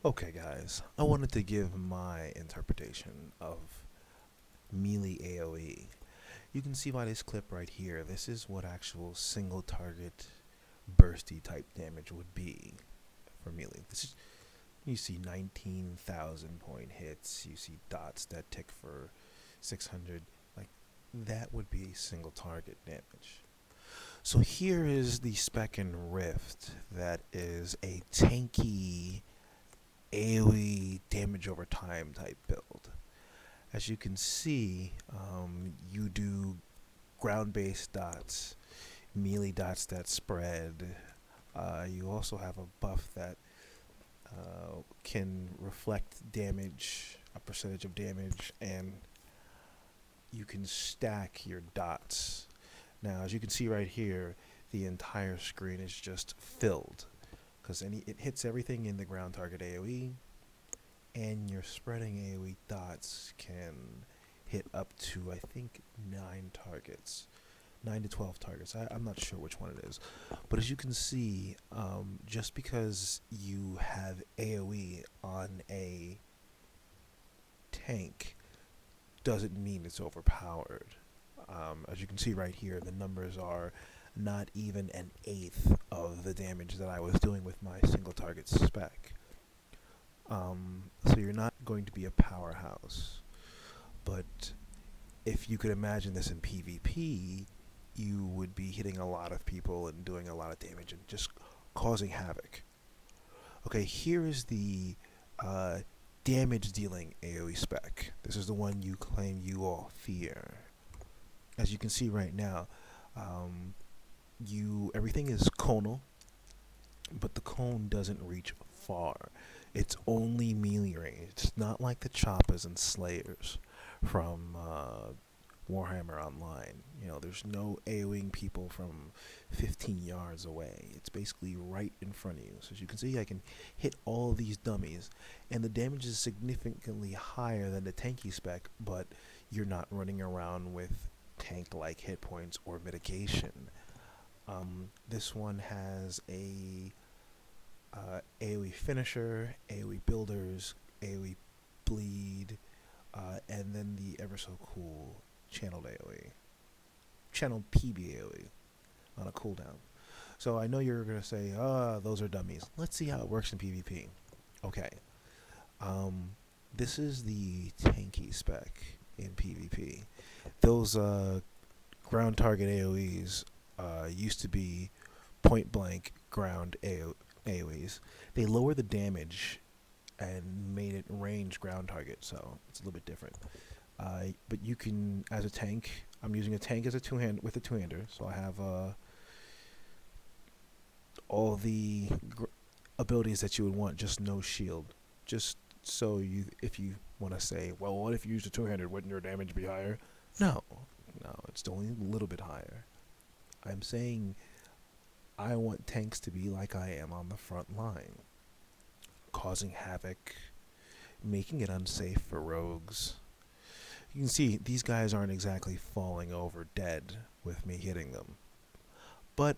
Okay, guys, I wanted to give my interpretation of melee AoE. You can see by this clip right here, this is what actual single target bursty type damage would be for melee. This is, you see 19,000 point hits, you see dots that tick for 600, like that would be single target damage. So here is the spec and rift that is a tanky AoE damage over time type build. As you can see, you do ground-based dots, melee dots that spread. You also have a buff that can reflect damage, a percentage of damage, and you can stack your dots. Now, as you can see right here, the entire screen is just filled because it hits everything in the ground target AoE, and your spreading AoE dots can hit up to, I think, 9 targets. 9 to 12 targets. I'm not sure which one it is. But as you can see, just because you have AoE on a tank doesn't mean it's overpowered. As you can see right here, the numbers are not even an eighth of the damage that I was doing with my single target spec. So you're not going to be a powerhouse. But if you could imagine this in PvP, you would be hitting a lot of people and doing a lot of damage and just causing havoc. Okay, here is the damage dealing AoE spec. This is the one you claim you all fear. As you can see right now, everything is conal, but the cone doesn't reach far. It's only melee range. It's not like the choppers and slayers from Warhammer Online. You know, there's no AoEing people from 15 yards away. It's basically right in front of you. So as you can see, I can hit all these dummies, and the damage is significantly higher than the tanky spec, but you're not running around with tank-like hit points or mitigation. This one has a AoE finisher, AoE builders, AoE bleed, and then the ever so cool channeled AoE, channeled PB AoE on a cooldown. So I know you're gonna say, those are dummies. Let's see how it works in PvP. Okay, this is the tanky spec in PvP. Those ground target AoEs used to be point blank ground AoEs. They lower the damage and made it range ground target, so it's a little bit different. But you can, as a tank, I'm using a tank as a with a two-hander, so I have all the abilities that you would want, just no shield. Just so if you want to say, well, what if you used a two-hander? Wouldn't your damage be higher? No, it's only a little bit higher. I'm saying I want tanks to be like I am on the front line, causing havoc, making it unsafe for rogues. You can see these guys aren't exactly falling over dead with me hitting them, but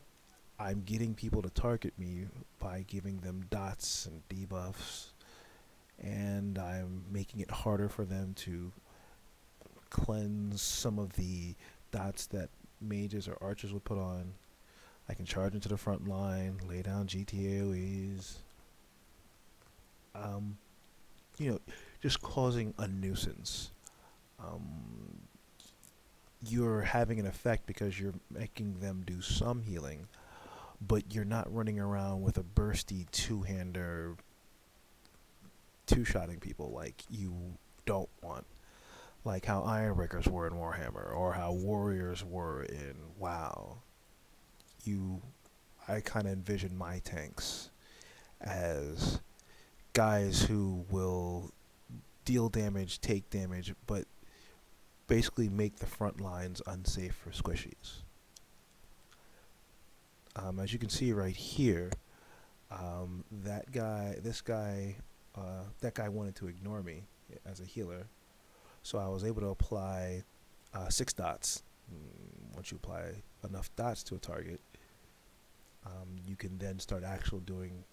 I'm getting people to target me by giving them dots and debuffs, and I'm making it harder for them to cleanse some of the dots that mages or archers would put on. I can charge into the front line, lay down GTAOEs. You know, just causing a nuisance. You're having an effect because you're making them do some healing, but you're not running around with a bursty two-hander two-shotting people like you don't want. Like how Ironbreakers were in Warhammer, or how Warriors were in WoW. I kind of envision my tanks as guys who will deal damage, take damage, but basically make the front lines unsafe for squishies. As you can see right here, that guy wanted to ignore me as a healer, so I was able to apply 6 dots. Once you apply enough dots to a target, you can then start actually doing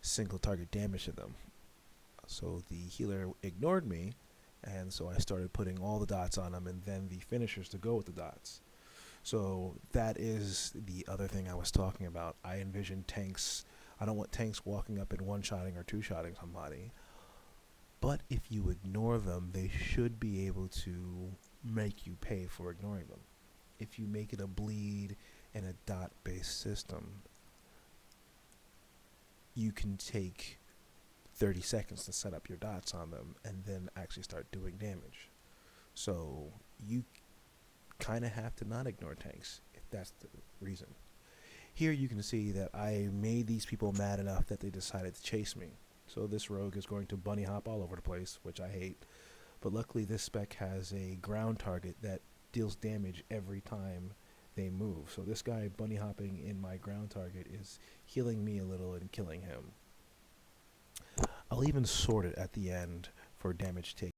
single target damage to them. So the healer ignored me, and so I started putting all the dots on him and then the finishers to go with the dots. So that is the other thing I was talking about. I envision tanks. I don't want tanks walking up and one-shotting or two-shotting somebody. But if you ignore them, they should be able to make you pay for ignoring them. If you make it a bleed and a dot-based system, you can take 30 seconds to set up your dots on them and then actually start doing damage. So you kind of have to not ignore tanks if that's the reason. Here you can see that I made these people mad enough that they decided to chase me. So this rogue is going to bunny hop all over the place, which I hate. But luckily this spec has a ground target that deals damage every time they move. So this guy bunny hopping in my ground target is healing me a little and killing him. I'll even sort it at the end for damage taken.